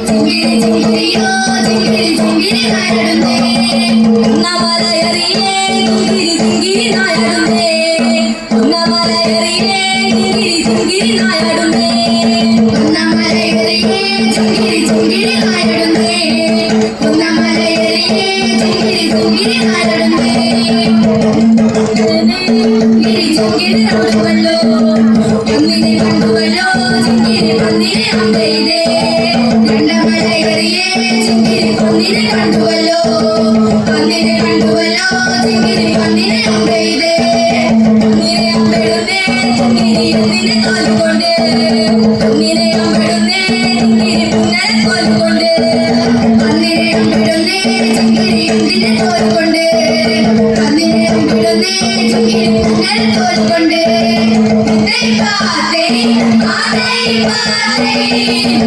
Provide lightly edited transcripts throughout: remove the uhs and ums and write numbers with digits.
Jungiri നായടുന്നേ കുന്നമലയേറിയേ ചുങ്കിരി ചുങ്കിരി നായടുന്നേ കുന്നമലയേറിയേ ചുങ്കിരി ചുങ്കിരി നായടുന്നേ ചുങ്കിരി ചുങ്കിരി നാടുവല്ലോ ഒന്നിനെ കണ്ടുവല്ലോ ചുങ്കിരി ഒന്നിനെ അമ്പെയ്തേ രണ്ടമലയേറിയേ ചുങ്കിരി ഒന്നിനെ കണ്ടുവല്ലോ ഒന്നിനെ കണ്ടുവല്ലോ ചുങ്കിരി ഒന്നിനെ അമ്പെയ്തേ ഒന്നിനെ അമ്പെടുന്നേ ചുങ്കിരി ഒന്നിനെ തോലുകൊണ്ട് ഒന്നിനെ അമ്പെടുന്നേ ചുങ്കിരി പുന്നരെ തോലുകൊണ്ട് ഒന്നിനെ അമ്പെടുന്നേ ചുങ്കിരി ഒന്നിനെ തോലുകൊണ്ട് ഒന്നിനെ അമ്പെടുന്നേ ചുങ്കിരി പുന്നരെ തോലുകൊണ്ട്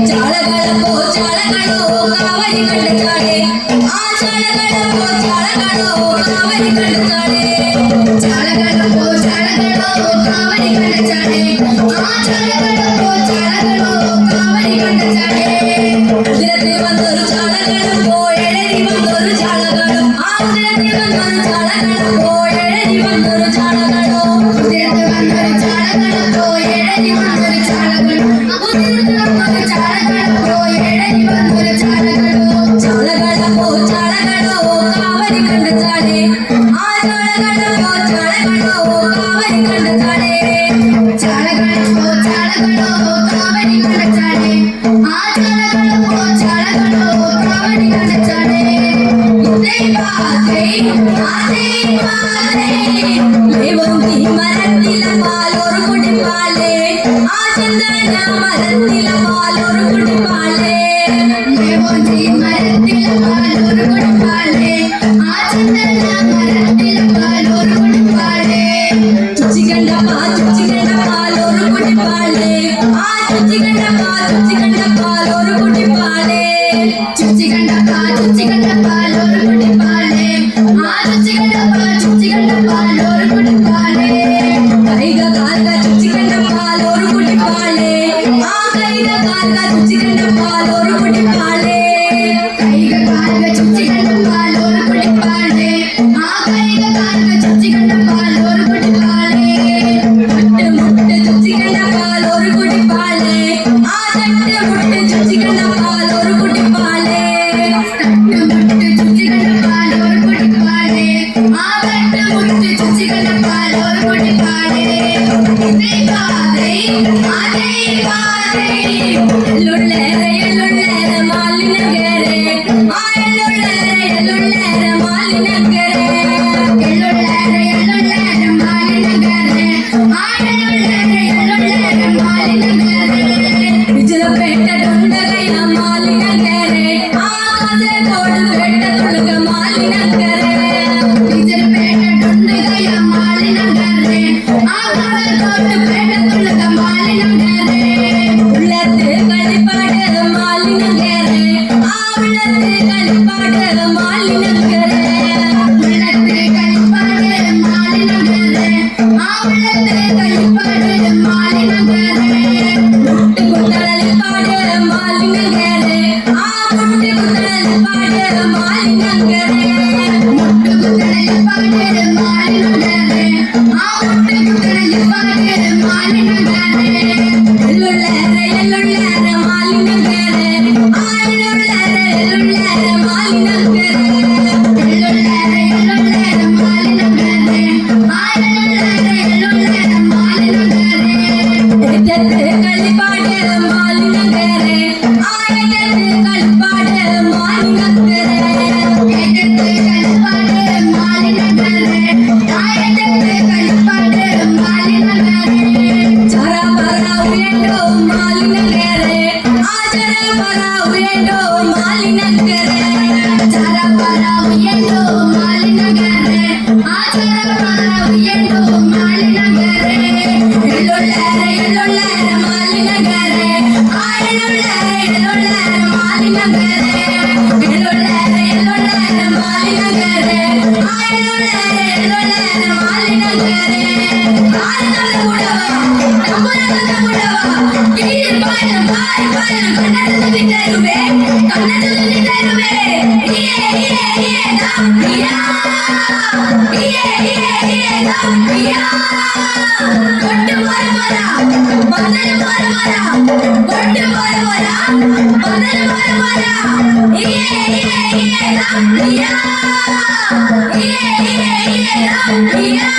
ചാളകളോ ചാളകളോ കാവലി കണ്ടാളെ ആ ചാളകളോ ചാളകളോ കാവലി കണ്ടാളെ ചാളകളോ ചാളകളോ കാവലി കണ്ടാളെ ആ ചാളകളോ ചാളകളോ കാവലി കണ്ടാളെ അതിരത്തെ വന്നൊരു ചാളകളും പോയെഴി വന്നൊരു ചാളകളും അതിരത്തെ വന്നൊരു ചാളകളും പോയെഴി വന്നൊരു ചാളകളും അതിരത്തെ വന്നൊരു ചാളകളും പോയെഴി വന്നൊരു ചാളകളും അതിരത്തെ വന്നൊരു ചാളകളും പോയെഴി വന്നൊരു ചാളകളും ചാളകളോ ചാളകളോ കാവലി കണ്ടാളെ ആ ചാളകളോ ചാളകളോ കാവലി കണ്ടാളെ ചാളകളോ ചാളകളോ കാവലി കണ്ടാളെ ആ ചാളകളോ ചാളകളോ കാവലി കണ്ടാളെ മരത്തില പാലോറ് കുടിപ്പാലേ ആ ചന്ദന മരത്തില പാലോറ് കുടിപ്പാലേ മരത്തില പാലോറ് കുടിപ്പാലേ ആ ചന്ദന മരത്തില പാലോറ് കുടിപ്പാലേ ചുച്ചികണ്ട പാലോറ് കുടിപ്പാലേ ആ ചുച്ചികണ്ട പാലോറ് കുടിപ്പാലേ ചുച്ചികണ്ട പാലോറ് കുടിപ്പാലേ ആ ചുച്ചികണ്ട പാലോറ് കുടിപ്പാലേ കൈക കാൽക ചുച്ചികണ്ട പാലോറ് കുടിപ്പാലേ ആ കൈക കാൽക ചുച്ചികണ്ട പാലോറ് കുടിപ്പാലേ കൈക കാൽക ചുച്ചികണ്ട പാലോറ് കുടിപ്പാലേ ആ കൈക കാൽക ചുച്ചികണ്ട പാലോറ് കുടിപ്പാലേ മുട്ട് മുട്ട് ചുച്ചികണ്ട പാലോറ് കുടിപ്പാലേ ആ തട്ട് മുട്ട് ചുച്ചികണ്ട പാലോറ് കുടിപ്പാലേ തട്ട് മുട്ട് ചുച്ചികണ്ട പാലോറ് കുടിപ്പാലേ ആ തട്ട് മുട്ട് ചുച്ചികണ്ട പാലോറ് കുടിപ്പാലേ Yeah. யா கொட்டு வர வர பதல் வர வர கொட்டு வர வர பதல் வர வர யா யா யா